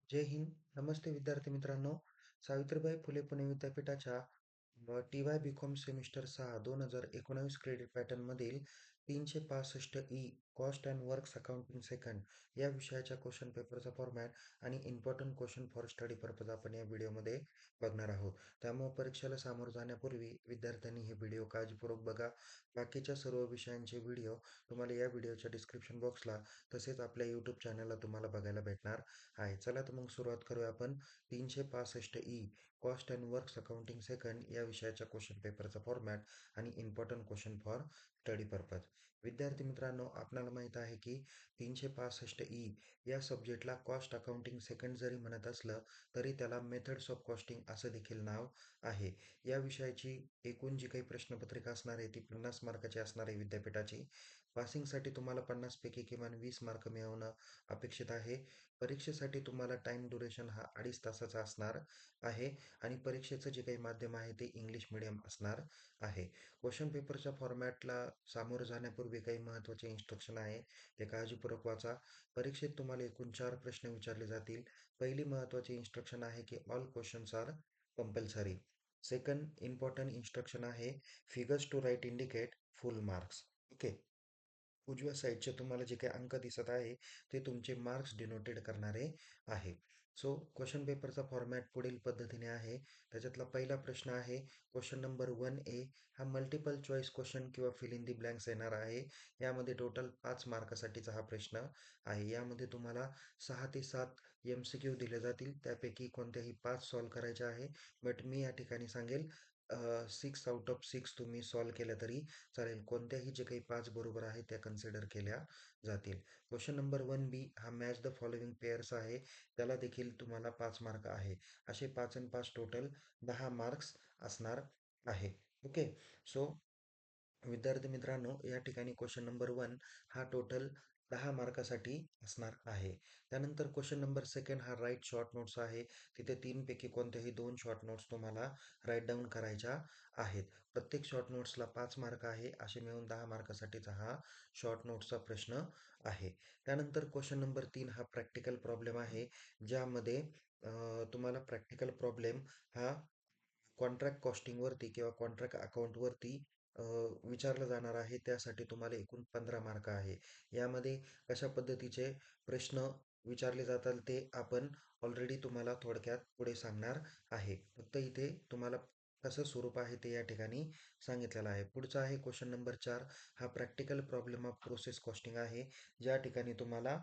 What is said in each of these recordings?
जय हिंद. नमस्ते विद्यार्थी मित्रांनो. सावित्रीबाई फुले पुणे विद्यापीठाच्या TY BCom semester 6 2019 credit pattern मधील 365 E cost and works accounting second या विषयाच्या क्वेश्चन पेपरचा फॉर्मॅट आणि important question for study purpose आपण या व्हिडिओमध्ये बघणार आहोत. त्यामुळे परीक्षेला सामोरं जाण्यापूर्वी विद्यार्थ्यांनी हे व्हिडिओ काळजीपूर्वक बघा. बाकीच्या सर्व विषयांचे व्हिडिओ तुम्हाला या व्हिडिओच्या डिस्क्रिप्शन बॉक्सला तसेच आपल्या यूट्यूब चॅनलला तुम्हाला बघायला भेटणार आहे. चला तर मग सुरुवात करूया आपण 365 E cost and works accounting second या विषयाच्या क्वेश्चन पेपरचा फॉर्मॅट आणि important question for study purpose. विद्यार्थी मित्रांनो, आपल्याला माहित आहे की 365 ई या सब्जेक्टला कॉस्ट अकाउंटिंग सेकंड जरी म्हणत असलं तरी त्याला मेथड्स ऑफ कॉस्टिंग असं देखील नाव आहे. या विषयाची एकूण जी काही प्रश्नपत्रिका असणार आहे ती 50 मार्काची असणार आहे विद्यापीठाची. पासिंगसाठी तुम्हाला 50 पैकी किमान 20 मार्क मिळवणं अपेक्षित आहे. परीक्षेसाठी तुम्हाला टाइम ड्युरेशन हा 2.5 तासाचा असणार आहे आणि परीक्षेचं जे काही माध्यम आहे ते इंग्लिश मीडियम असणार आहे. क्वेश्चन पेपरच्या फॉर्मॅटला सामोरं जाण्यापूर्वी काही महत्त्वाचे इन्स्ट्रक्शन आहे, ते काळजीपूर्वक वाचा. परीक्षेत तुम्हाला एकूण 4 प्रश्न विचारले जातील. पहिली महत्त्वाची इन्स्ट्रक्शन आहे की all questions are compulsory. Second important instruction आहे figures to right indicate full marks. Okay. उजव्या साईडचे तुम्हाला जे काही अंक दिसत आहे ते तुमचे मार्क्स डिनोटेड करणारे आहे. सो क्वेश्चन पेपरचा फॉर्मॅट पुढील पद्धतीने आहे. त्याच्यातला पहिला प्रश्न आहे क्वेश्चन नंबर 1A. हा मल्टिपल चॉईस क्वेश्चन किंवा फिल इन दी ब्लँक्स येणार आहे. यामध्ये टोटल 5 मार्कासाठीचा हा प्रश्न आहे. यामध्ये तुम्हाला 6 ते 7 MCQ दिले जातील. त्यापैकी कोणत्याही 5 सॉल्व्ह करायचे आहे. बट मी या ठिकाणी सांगेल 6 आउट ऑफ 6 तुम्ही सॉल्व्ह केलं तरी चालेल. कोणत्याही जे काही 5 बरोबर आहे त्या कन्सिडर केल्या जातील. क्वेश्चन नंबर 1B हा मॅच द फॉलोइंग पेअर्स आहे. त्याला देखील तुम्हाला 5 मार्क आहे. असे 5 आणि 5 टोटल 10 मार्क्स असणार आहे. ओके. सो विद्यार्थी मित्रांनो, या ठिकाणी क्वेश्चन नंबर 1 हा टोटल 10 मार्कासाठी असणार आहे. त्यानंतर क्वेश्चन नंबर 2 हा राईट शॉर्ट नोट्स आहे. तिथे 3 पैकी कोणत्याही 2 शॉर्ट नोट्स तुम्हाला राईट डाऊन करायच्या आहेत. प्रत्येक शॉर्ट नोट्सला 5 मार्क आहे. असे मिळून 10 मार्कासाठीचा हा शॉर्ट नोट्सचा प्रश्न आहे. त्यानंतर क्वेश्चन नंबर 3 हा प्रॅक्टिकल प्रॉब्लेम आहे. ज्यामध्ये तुम्हाला प्रॅक्टिकल प्रॉब्लेम हा कॉन्ट्रॅक्ट कॉस्टिंगवरती किंवा कॉन्ट्रॅक्ट अकाउंटवरती विचारलं जाणार आहे. त्यासाठी तुम्हाला एकूण 15 मार्क आहे. यामध्ये कशा पद्धतीचे प्रश्न विचारले जातात ते आपण ऑलरेडी तुम्हाला थोडक्यात पुढे सांगणार आहे. फक्त इथे तुम्हाला कसं स्वरूप आहे ते या ठिकाणी सांगितलेलं आहे. पुढचा आहे क्वेश्चन नंबर 4. हा practical problem of process costing आहे. ज्या ठिकाणी तुम्हाला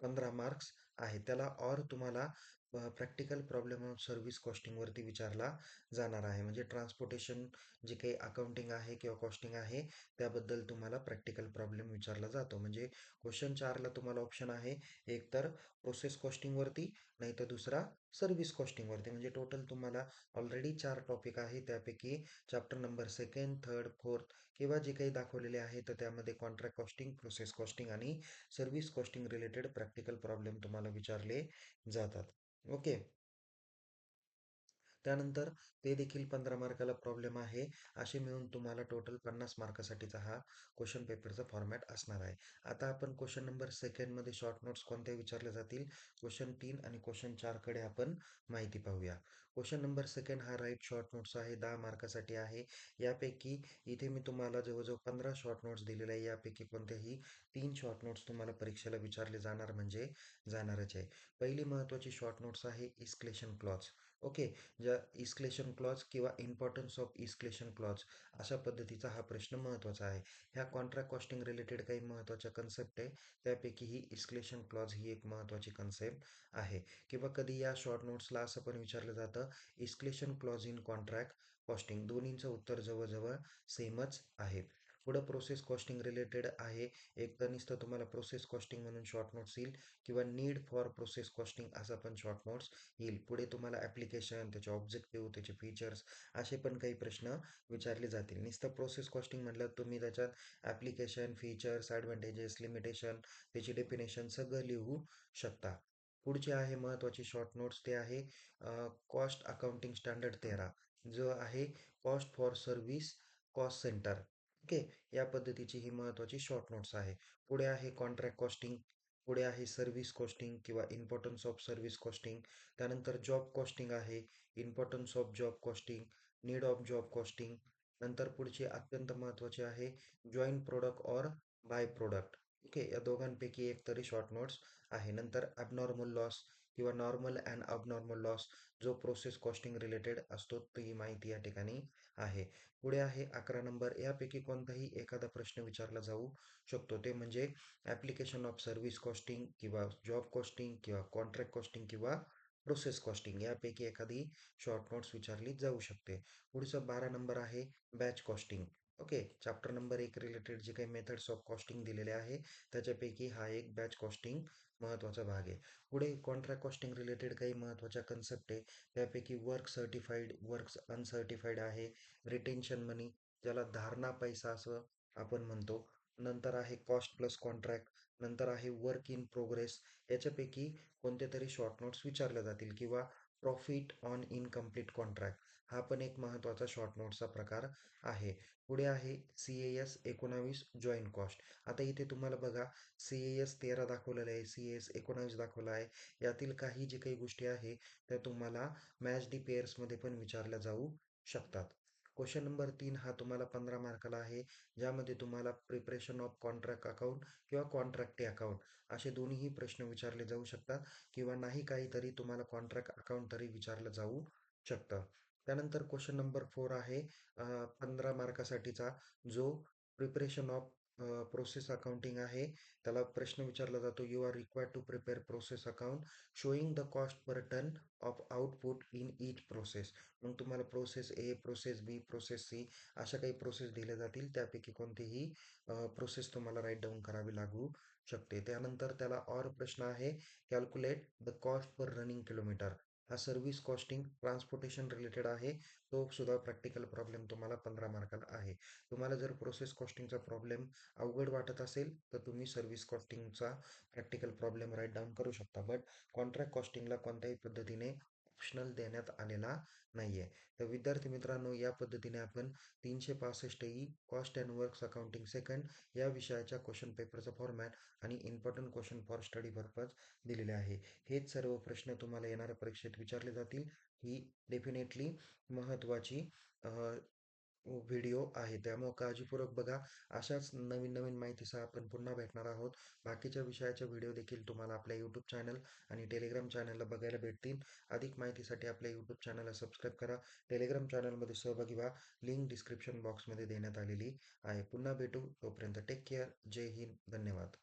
15 मार्क्स आहे. त्याला ऑर तुम्हाला प्रॅक्टिकल प्रॉब्लेम ऑफ सर्व्हिस कॉस्टिंगवरती विचारला जाणार आहे. म्हणजे ट्रान्सपोर्टेशन जे काही अकाउंटिंग आहे किंवा कॉस्टिंग आहे त्याबद्दल तुम्हाला प्रॅक्टिकल प्रॉब्लेम विचारला जातो. म्हणजे क्वेश्चन 4ला तुम्हाला ऑप्शन आहे एक तर प्रोसेस कॉस्टिंगवरती नाहीतर दुसरा सर्व्हिस कॉस्टिंगवरती. म्हणजे टोटल तुम्हाला ऑलरेडी 4 टॉपिक आहे. त्यापैकी chapter number 2nd, 3rd, 4th किंवा जे काही दाखवलेले आहे तर त्यामध्ये कॉन्ट्रॅक्ट कॉस्टिंग, प्रोसेस कॉस्टिंग आणि service costing related practical problem तुम्हाला विचारले जातात. ओके. त्यानंतर ते देखील 15 मार्काला प्रॉब्लेम आहे. असे मिळून तुम्हाला टोटल 50 मार्कासाठीचा हा क्वेश्चन पेपरचा फॉर्मॅट असणार आहे. आता आपण क्वेश्चन नंबर 2nd मध्ये शॉर्ट नोट्स कोणत्या विचारले जातील, क्वेश्चन 3 आणि क्वेश्चन 4 कडे आपण माहिती पाहूया. क्वेश्चन नंबर 2nd हा राईट शॉर्ट नोट्स आहे. 10 मार्कासाठी आहे. यापैकी इथे मी तुम्हाला जवळजवळ 15 शॉर्ट नोट्स दिलेले आहे. यापैकी कोणत्याही 3 शॉर्ट नोट्स तुम्हाला परीक्षेला विचारले जाणार म्हणजे जाणारच आहे. पहिली महत्त्वाची शॉर्ट नोट्स आहे इस्क्लेशन क्लॉज. ओके. ज्या इस्क्लेशन क्लॉज किंवा इम्पॉर्टन्स ऑफ इस्क्लेशन क्लॉज अशा पद्धतीचा हा प्रश्न महत्त्वाचा आहे. ह्या कॉन्ट्रॅक्ट कॉस्टिंग रिलेटेड काही महत्त्वाच्या कन्सेप्ट आहे. त्यापैकी ही इस्क्लेशन क्लॉज ही एक महत्त्वाची कन्सेप्ट आहे. किंवा कधी या शॉर्ट नोट्सला असं पण विचारलं जातं इस्क्लेशन क्लॉज इन कॉन्ट्रॅक्ट कॉस्टिंग. दोन्हींचं उत्तर जवळजवळ सेमच आहे. पुढं प्रोसेस कॉस्टिंग रिलेटेड आहे. एक तर नुसतं तुम्हाला प्रोसेस कॉस्टिंग म्हणून शॉर्ट नोट्स येईल किंवा नीड फॉर प्रोसेस कॉस्टिंग असा पण शॉर्ट नोट्स येईल. पुढे तुम्हाला ॲप्लिकेशन, त्याचे ऑब्जेक्टिव्ह, त्याचे फीचर्स असे पण काही प्रश्न विचारले जातील. नुसतं प्रोसेस कॉस्टिंग म्हटलं तुम्ही त्याच्यात ॲप्लिकेशन, फीचर्स, ॲडव्हान्टेजेस, लिमिटेशन, त्याची डेफिनेशन सगळं लिहू शकता. पुढचे आहे महत्त्वाचे शॉर्ट नोट्स ते आहे कॉस्ट अकाउंटिंग स्टँडर्ड 13 जो आहे cost for service cost centre. Okay. या पद्धतीची ही महत्त्वाची शॉर्ट नोट्स आहे. पुढे आहे कॉन्ट्रॅक्ट कॉस्टिंग. पुढे आहे सर्व्हिस कॉस्टिंग किंवा इम्पॉर्टन्स ऑफ सर्व्हिस कॉस्टिंग. त्यानंतर जॉब कॉस्टिंग आहे, importance of job costing, need of job costing. नंतर पुढचे अत्यंत महत्त्वाचे आहे joint product or by product. Okay, या दोघांपैकी एक तरी शॉर्ट नोट्स आहे. नंतर ॲबनॉर्मल लॉस किंवा नॉर्मल अँड अबनॉर्मल लॉस जो प्रोसेस कॉस्टिंग रिलेटेड असतो ती माहिती या ठिकाणी आहे. पुढे आहे 11 नंबर, यापैकी कोणताही एखादा प्रश्न विचारला जाऊ शकतो, ते म्हणजे ॲप्लिकेशन ऑफ सर्व्हिस कॉस्टिंग किंवा जॉब कॉस्टिंग किंवा कॉन्ट्रॅक्ट कॉस्टिंग किंवा प्रोसेस कॉस्टिंग यापैकी एखादी शॉर्ट नोट्स विचारली जाऊ शकते. पुढचं 12 नंबर आहे batch costing. Okay, chapter number 1 related जे काही मेथड्स ऑफ कॉस्टिंग दिलेले आहे त्याच्यापैकी हा एक बॅच कॉस्टिंग महत्त्वाचा भाग आहे. पुढे कॉन्ट्रॅक्ट कॉस्टिंग रिलेटेड काही महत्त्वाच्या कन्सेप्ट आहे. त्यापैकी वर्क सर्टिफाईड, वर्क अनसर्टिफाईड आहे, रिटेन्शन मनी ज्याला धारणा पैसा असं आपण म्हणतो. नंतर आहे कॉस्ट प्लस कॉन्ट्रॅक्ट. नंतर आहे वर्क इन प्रोग्रेस. याच्यापैकी कोणते तरी शॉर्ट नोट्स विचारले जातील किंवा प्रॉफिट ऑन इनकम्प्लीट कॉन्ट्रॅक्ट हा पण एक महत्त्वाचा शॉर्ट नोट्सचा प्रकार आहे. पुढे आहे CAS 19 जॉईंट कॉस्ट. आता इथे तुम्हाला बघा CAS 13 दाखवलेलं आहे, CAS 19 दाखवलं आहे. यातील काही जे काही गोष्टी आहे त्या तुम्हाला मॅच दी पेअर्समध्ये पण विचारल्या जाऊ शकतात. क्वेश्चन नंबर 3 हा तुम्हाला 15 मार्काला आहे, ज्यामध्ये तुम्हाला प्रिपरेशन ऑफ कॉन्ट्रॅक्ट अकाउंट किंवा कॉन्ट्रॅक्टी अकाउंट असे दोन्हीही प्रश्न विचारले जाऊ शकतात किंवा नाही काहीतरी तुम्हाला कॉन्ट्रॅक्ट अकाउंट तरी विचारलं जाऊ शकतं. त्यानंतर क्वेश्चन नंबर 4 आहे 15 मार्कासाठीचा, जो प्रिपरेशन ऑफ प्रोसेस अकाउंटिंग आहे. त्याला प्रश्न विचारला जातो, you are required to prepare process account showing the cost per ton of output in each process. मग तुम्हाला process A, process B, process C अशा काही प्रोसेस दिल्या जातील. त्यापैकी कोणतीही प्रोसेस तुम्हाला राईट डाऊन करावी लागू शकते. त्यानंतर त्याला ऑर प्रश्न आहे, calculate the cost per running kilometre. हा सर्व्हिस कॉस्टिंग ट्रान्सपोर्टेशन रिलेटेड आहे. तो सुद्धा प्रॅक्टिकल प्रॉब्लेम तुम्हाला 15 मार्काला आहे. तुम्हाला जर प्रोसेस कॉस्टिंगचा प्रॉब्लेम अवघड वाटत असेल तर तुम्ही सर्व्हिस कॉस्टिंगचा प्रॅक्टिकल प्रॉब्लेम राईट डाऊन करू शकता. बट कॉन्ट्रॅक्ट कॉस्टिंगला कोणत्याही पद्धतीने ऑप्शनल देण्यात आलेला नाहीये. तर विद्यार्थी मित्रांनो, या पद्धतीने आपण 365 cost and works accounting second या विषयाच्या क्वेश्चन पेपरचा फॉर्मॅट आणि important question for study purpose दिलेले आहे. हेच सर्व प्रश्न तुम्हाला येणाऱ्या परीक्षेत विचारले जातील. ही डेफिनेटली महत्त्वाची व्हिडिओ आहे. त्यामुळे काळजीपूर्वक बघा. अशाच नवीन नवीन माहितीसह आपण पुन्हा भेटणार आहोत. बाकीच्या विषयाच्या व्हिडिओ देखील तुम्हाला आपल्या यूट्यूब चॅनल आणि टेलिग्राम चॅनलला बघायला भेटतील. अधिक माहितीसाठी आपल्या यूट्यूब चॅनलला सबस्क्राईब करा. टेलिग्राम चॅनलमध्ये सहभागी व्हा. लिंक डिस्क्रिप्शन बॉक्समध्ये देण्यात आलेली आहे. पुन्हा भेटू. तोपर्यंत टेक केअर. जय हिंद. धन्यवाद.